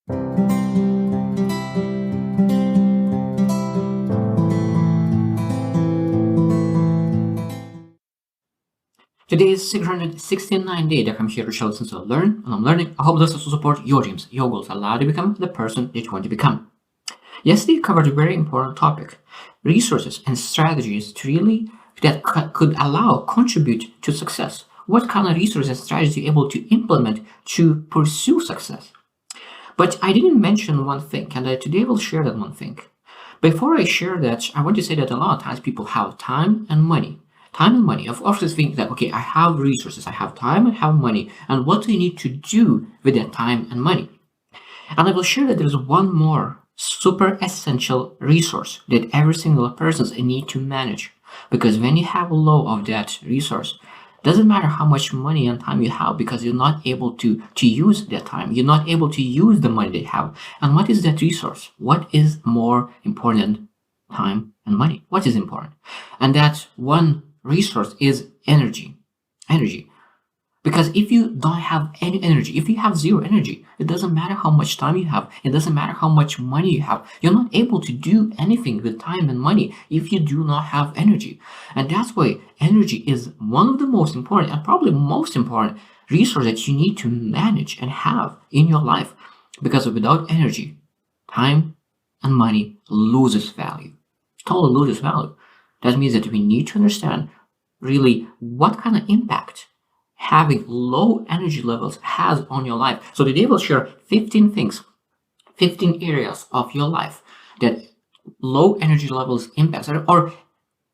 Today is 669 day that I'm here to show since I learn and I'm learning. I hope this will support your dreams, your goals, allow you to become the person that you want to become. Yesterday covered a very important topic, resources and strategies that could contribute to success. What kind of resources and strategies you're able to implement to pursue success. But I didn't mention one thing, and today I will share that one thing. Before I share that, I want to say that a lot of times people have time and money. Time and money. Of course, think that, okay, I have resources, I have time, I have money, and what do I need to do with that time and money? And I will share that there's one more super essential resource that every single person need to manage. Because when you have low of that resource, doesn't matter how much money and time you have, because you're not able to use that time. You're not able to use the money they have. And what is that resource? What is more important? Time and money. What is important? And that one resource is energy. Energy. Because if you don't have any energy, if you have zero energy, it doesn't matter how much time you have. It doesn't matter how much money you have. You're not able to do anything with time and money if you do not have energy. And that's why energy is one of the most important and probably most important resource that you need to manage and have in your life. Because without energy, time and money loses value. Totally loses value. That means that we need to understand really what kind of impact having low energy levels has on your life. So today we'll share 15 things, 15 areas of your life that low energy levels impacts, or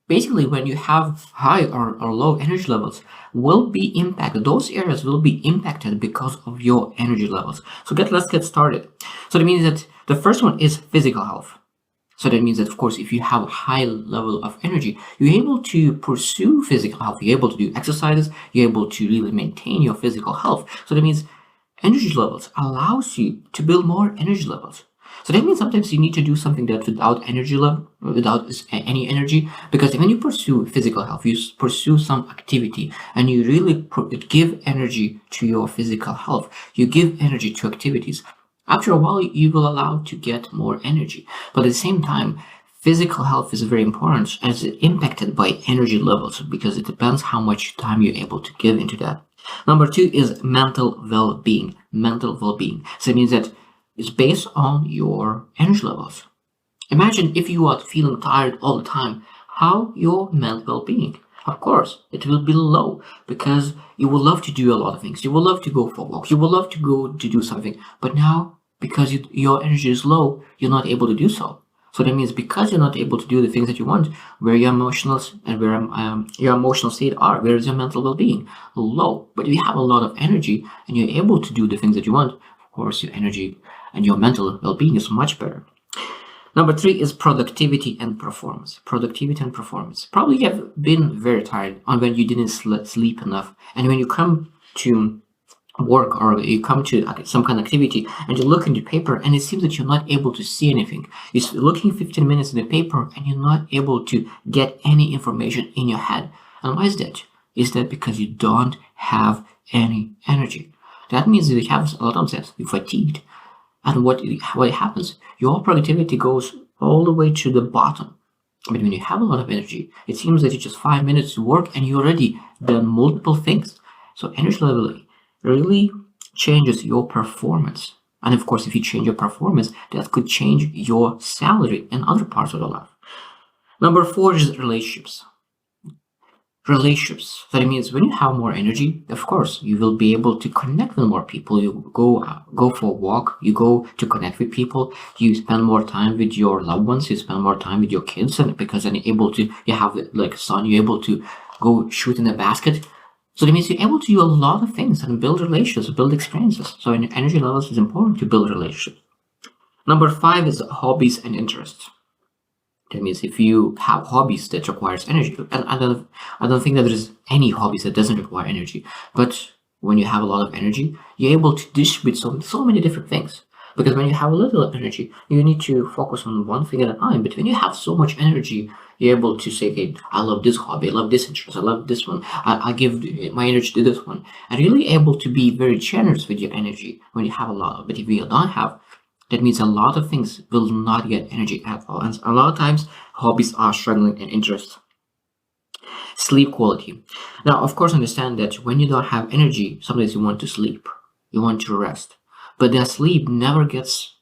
basically when you have high or low energy levels will be impacted. Those areas will be impacted because of your energy levels. So let's get started. So that means that the first one is physical health. So that means that, of course, if you have a high level of energy, you're able to pursue physical health. You're able to do exercises. You're able to really maintain your physical health. So that means energy levels allows you to build more energy levels. So that means sometimes you need to do something that without any energy, because when you pursue physical health, you pursue some activity and you really give energy to your physical health. You give energy to activities. After a while, you will allow to get more energy. But at the same time, physical health is very important as it's impacted by energy levels because it depends how much time you're able to give into that. Number two is mental well-being. Mental well-being. So it means that it's based on your energy levels. Imagine if you are feeling tired all the time, how your mental well-being? Of course, it will be low because you will love to do a lot of things. You will love to go for a walk. You will love to go to do something. But now, because your energy is low, you're not able to do so. So that means because you're not able to do the things that you want, where your emotional and where your emotional state are, where is your mental well-being? Low. But if you have a lot of energy and you're able to do the things that you want, of course, your energy and your mental well-being is much better. Number three is productivity and performance. Productivity and performance. Probably you have been very tired on when you didn't sleep enough. And when you come to work or you come to some kind of activity and you look in the paper and it seems that you're not able to see anything. You're looking 15 minutes in the paper and you're not able to get any information in your head. And why is that? Is that because you don't have any energy? That means that you have a lot of sense. You're fatigued. And what happens? Your productivity goes all the way to the bottom. But when you have a lot of energy, it seems that it's just 5 minutes to work and you already done multiple things. So energy level really changes your performance. And of course, if you change your performance, that could change your salary and other parts of your life. Number four is relationships. Relationships. That means when you have more energy, of course, you will be able to connect with more people. You go for a walk, you go to connect with people, you spend more time with your loved ones, you spend more time with your kids, and because then you have like a son, you're able to go shoot in a basket. So that means you're able to do a lot of things and build relationships, build experiences. So in energy levels, it's important to build relationships. Number five is hobbies and interests. That means if you have hobbies that requires energy, and I don't think that there is any hobbies that doesn't require energy. But when you have a lot of energy, you're able to distribute so many different things. Because when you have a little energy, you need to focus on one thing at a time. But when you have so much energy, you're able to say, okay, I love this hobby, I love this interest, I love this one, I give my energy to this one. And really able to be very generous with your energy when you have a lot. But if you don't have, That means a lot of things will not get energy at all. And a lot of times, hobbies are struggling in interest. Sleep quality. Now, of course, understand that when you don't have energy, sometimes you want to sleep, you want to rest. But that sleep never gets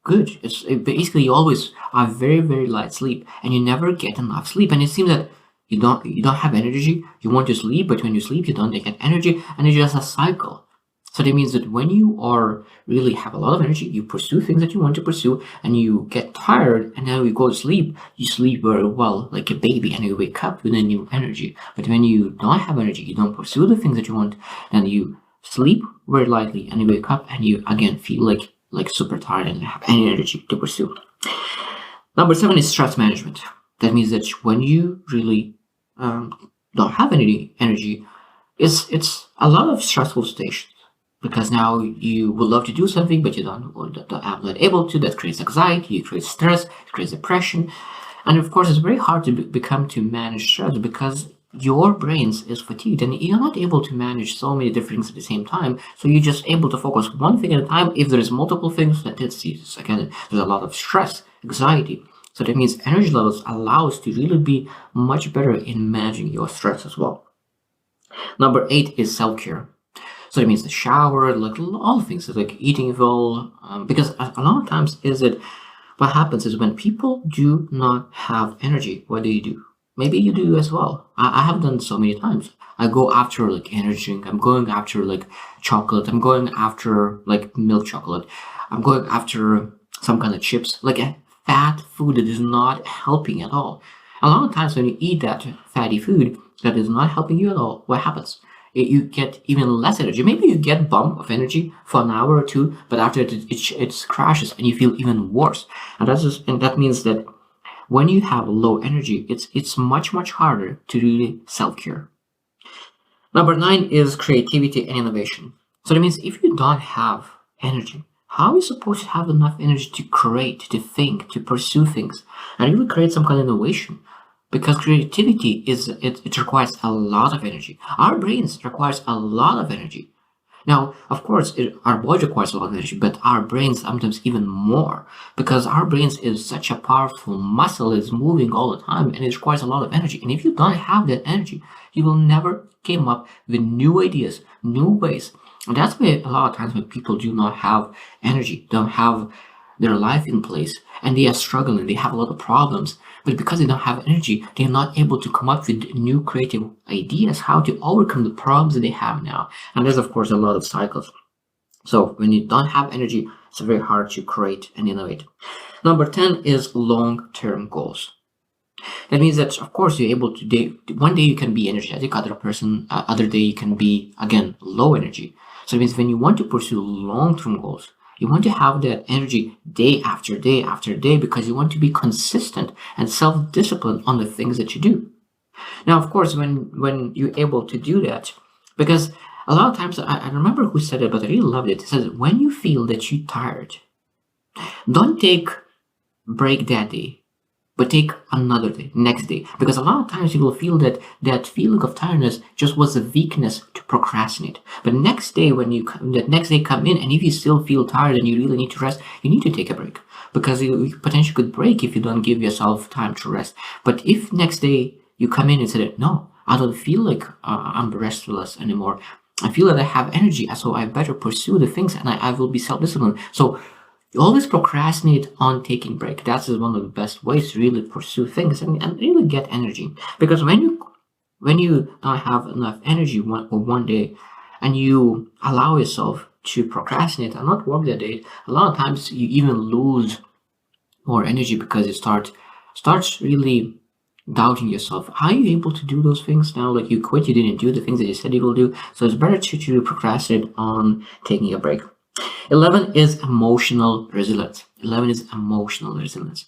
good. Basically you always are very, very light sleep and you never get enough sleep. And it seems that you don't have energy, you want to sleep, but when you sleep you don't get energy, and it's just a cycle. So that means that when you are really have a lot of energy, you pursue things that you want to pursue, and you get tired, and then you go to sleep. You sleep very well, like a baby, and you wake up with a new energy. But when you don't have energy, you don't pursue the things that you want, and you sleep very lightly, and you wake up, and you again feel like super tired and have any energy to pursue. Number 7 is stress management. That means that when you really don't have any energy, it's a lot of stressful stations, because now you would love to do something but you are not able to. That creates anxiety, it creates stress, it creates depression, and of course it's very hard to become to manage stress because your brains is fatigued and you're not able to manage so many different things at the same time. So you're just able to focus one thing at a time. If there's multiple things, that it's again, there's a lot of stress, anxiety. So that means energy levels allow us to really be much better in managing your stress as well. Number 8 is self-care. So that means the shower, like all things like eating well, because a lot of times is that what happens is when people do not have energy, what do? Maybe you do as well. I have done so many times. I go after like energy drink. I'm going after like chocolate. I'm going after like milk chocolate. I'm going after some kind of chips, like a fat food that is not helping at all. A lot of times when you eat that fatty food that is not helping you at all, what happens? You get even less energy. Maybe you get bump of energy for an hour or two, but after it crashes and you feel even worse. And that means that when you have low energy, it's much harder to really self-care. Number 9 is creativity and innovation. So that means if you don't have energy, how are you supposed to have enough energy to create, to think, to pursue things, and really create some kind of innovation? Because creativity it requires a lot of energy. Our brains requires a lot of energy. Now, of course, our body requires a lot of energy, but our brains sometimes even more, because our brains is such a powerful muscle, it's moving all the time, and it requires a lot of energy. And if you don't have that energy, you will never come up with new ideas, new ways. And that's why a lot of times when people do not have energy, don't have their life in place, and they are struggling, they have a lot of problems, but because they don't have energy, they're not able to come up with new creative ideas how to overcome the problems that they have now. And there's of course a lot of cycles. So when you don't have energy, it's very hard to create and innovate. Number 10 is long-term goals. That means that of course you're able to one day you can be energetic, other day you can be again low energy. So it means when you want to pursue long-term goals, you want to have that energy day after day after day, because you want to be consistent and self-disciplined on the things that you do. Now, of course, when you're able to do that, because a lot of times, I remember who said it, but I really loved it. It says, when you feel that you're tired, don't take break that day, but take another day, next day. Because a lot of times you will feel that feeling of tiredness just was a weakness to procrastinate. But next day, that next day come in, and if you still feel tired and you really need to rest, you need to take a break. Because you potentially could break if you don't give yourself time to rest. But if next day you come in and say, no, I don't feel like I'm restless anymore. I feel that I have energy, so I better pursue the things, and I will be self-disciplined. So you always procrastinate on taking break. That's one of the best ways to really pursue things and really get energy. Because when you don't have enough energy one day, and you allow yourself to procrastinate and not work that day, a lot of times you even lose more energy, because you starts really doubting yourself. Are you able to do those things now? Like you quit, you didn't do the things that you said you will do. So it's better to procrastinate on taking a break. 11 is emotional resilience. 11 is emotional resilience.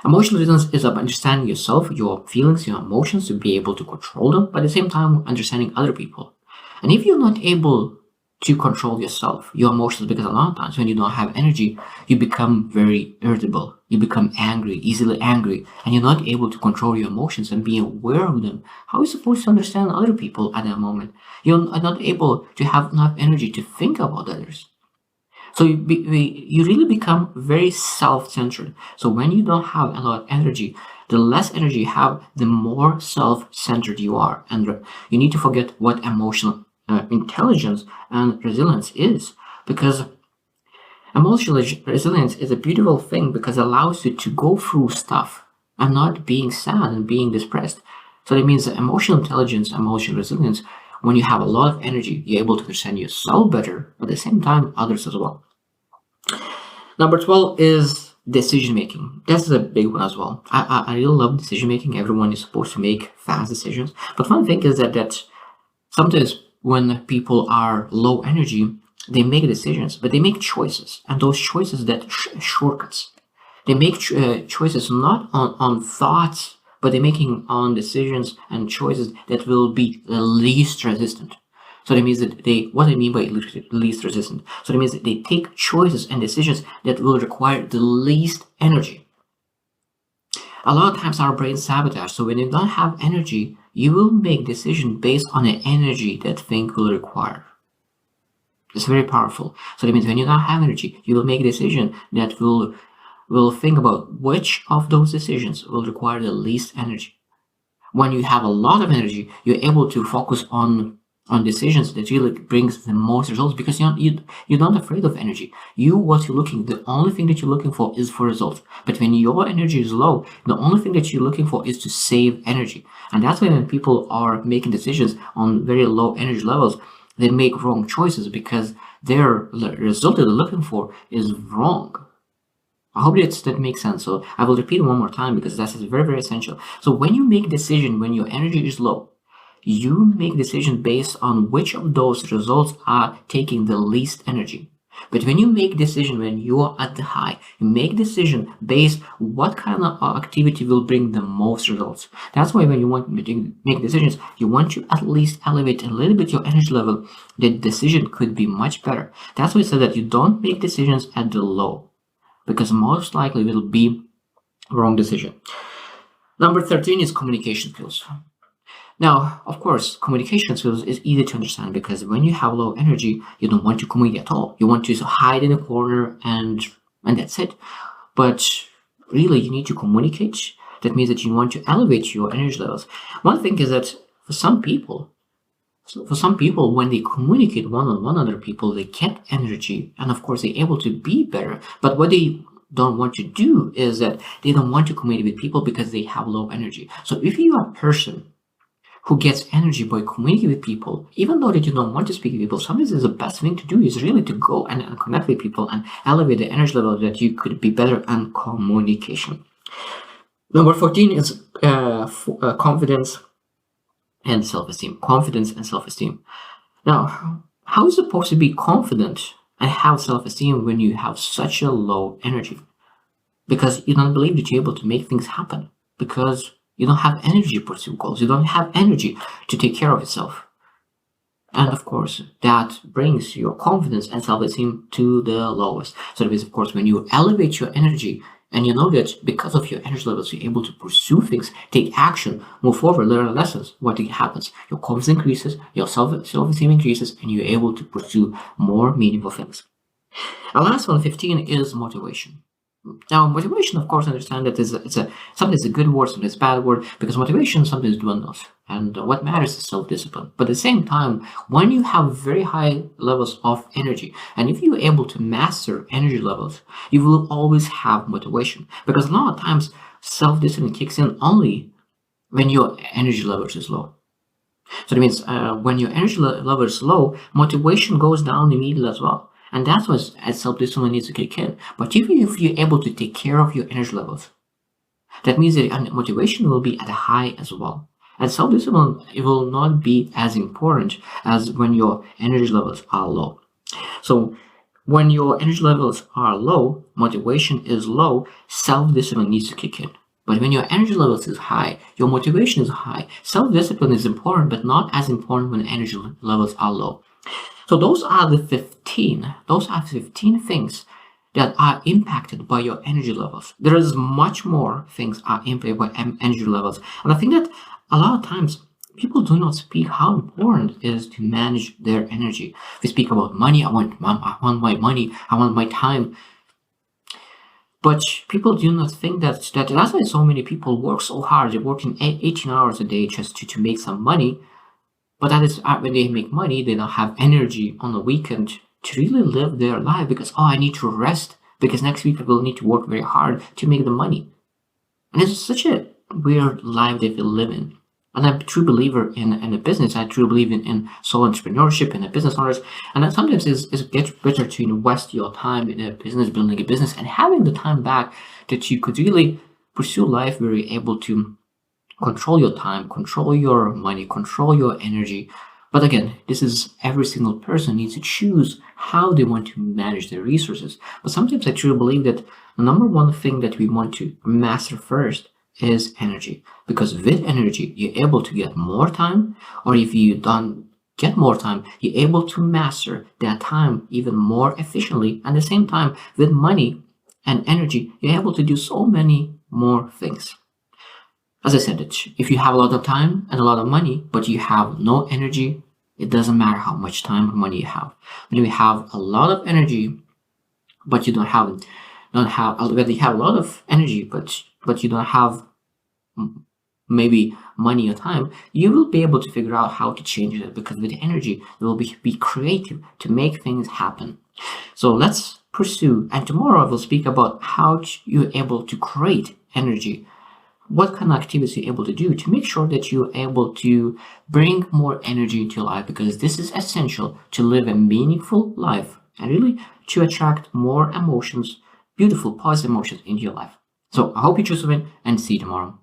Emotional resilience is about understanding yourself, your feelings, your emotions, to be able to control them, but at the same time understanding other people. And if you're not able to control yourself, your emotions, because a lot of times when you don't have energy, you become very irritable, you become angry, easily angry, and you're not able to control your emotions and be aware of them. How are you supposed to understand other people at that moment? You're not able to have enough energy to think about others. So you really become very self-centered. So when you don't have a lot of energy, the less energy you have, the more self-centered you are. And you need to forget what emotional intelligence and resilience is, because emotional resilience is a beautiful thing because it allows you to go through stuff and not being sad and being depressed. So that means that emotional intelligence, emotional resilience, when you have a lot of energy, you're able to understand yourself better, but at the same time, others as well. Number 12 is decision making. That's a big one as well. I really love decision making. Everyone is supposed to make fast decisions. But one thing is that sometimes when people are low energy, they make decisions, but they make choices. And those choices that shortcuts. They make choices not on thoughts, but they're making on decisions and choices that will be the least resistant. So that means that what I mean by least resistant. So that means that they take choices and decisions that will require the least energy. A lot of times our brains sabotage. So when you don't have energy, you will make decisions based on the energy that thing will require. It's very powerful. So that means when you don't have energy, you will make a decision that will think about which of those decisions will require the least energy. When you have a lot of energy, you're able to focus on decisions that really brings the most results, because you're not afraid of energy. The only thing that you're looking for is for results. But when your energy is low, the only thing that you're looking for is to save energy. And that's why when people are making decisions on very low energy levels, they make wrong choices because their result that they're looking for is wrong. I hope that makes sense. So I will repeat it one more time because that's very, very essential. So when you make a decision when your energy is low, you make decisions based on which of those results are taking the least energy. But when you make decision when you are at the high, you make decision based what kind of activity will bring the most results. That's why when you want to make decisions, you want to at least elevate a little bit your energy level. The decision could be much better. That's why I said that you don't make decisions at the low, because most likely it will be wrong decision. Number 13 is communication skills. Now, of course, communication skills is easy to understand because when you have low energy, you don't want to communicate at all. You want to hide in a corner and that's it. But really, you need to communicate. That means that you want to elevate your energy levels. One thing is that for some people, when they communicate one-on-one other people, they get energy, and of course, they're able to be better. But what they don't want to do is that they don't want to communicate with people because they have low energy. So if you are a person who gets energy by communicating with people, even though that you don't want to speak with people, sometimes the best thing to do is really to go and connect with people and elevate the energy level that you could be better on communication. Number 14 is confidence and self-esteem. Confidence and self-esteem. Now, how is it supposed to be confident and have self-esteem when you have such a low energy? Because you don't believe that you're able to make things happen. Because you don't have energy to pursue goals. You don't have energy to take care of yourself. And of course, that brings your confidence and self-esteem to the lowest. So that means, of course, when you elevate your energy and you know that because of your energy levels, you're able to pursue things, take action, move forward, learn lessons, what happens? Your confidence increases, your self-esteem increases, and you're able to pursue more meaningful things. Our last one, 15, is motivation. Now, motivation, of course, I understand that sometimes a good word, sometimes a bad word, because motivation sometimes dwindles. And what matters is self-discipline. But at the same time, when you have very high levels of energy, and if you're able to master energy levels, you will always have motivation. Because a lot of times, self-discipline kicks in only when your energy levels is low. So that means when your energy level is low, motivation goes down immediately as well. And that's what self-discipline needs to kick in. But if you're able to take care of your energy levels, that means that motivation will be at a high as well. And self-discipline, it will not be as important as when your energy levels are low. So when your energy levels are low, motivation is low, self-discipline needs to kick in. But when your energy levels is high, your motivation is high, self-discipline is important, but not as important when energy levels are low. So those are the 15. Those are 15 things that are impacted by your energy levels. There is much more things are impacted by energy levels. And I think that a lot of times People do not speak how important it is to manage their energy. We speak about money. I want my money. I want my time. But people do not think that's why so many people work so hard. They're working 18 hours a day just to make some money. But that is when they make money, they don't have energy on the weekend to really live their life because, oh, I need to rest because next week I will need to work very hard to make the money. And it's such a weird life that we live in. And I'm a true believer in a business. I truly believe in solo entrepreneurship and business owners. And that sometimes it's get better to invest your time in a business, building a business, and having the time back that you could really pursue life where you're able to control your time, control your money, control your energy. But again, this is every single person needs to choose how they want to manage their resources. But sometimes I truly believe that the number one thing that we want to master first is energy. Because with energy, you're able to get more time, or if you don't get more time, you're able to master that time even more efficiently. And at the same time, with money and energy, you're able to do so many more things. As I said, if you have a lot of time and a lot of money, but you have no energy, it doesn't matter how much time or money you have. When you have a lot of energy, but you when you have a lot of energy, but you don't have maybe money or time, you will be able to figure out how to change it because with energy, you will be creative to make things happen. So let's pursue, and tomorrow I will speak about how you're able to create energy. What kind of activities you're able to do to make sure that you're able to bring more energy into your life, because this is essential to live a meaningful life and really to attract more emotions, beautiful, positive emotions into your life. So I hope you choose to win and see you tomorrow.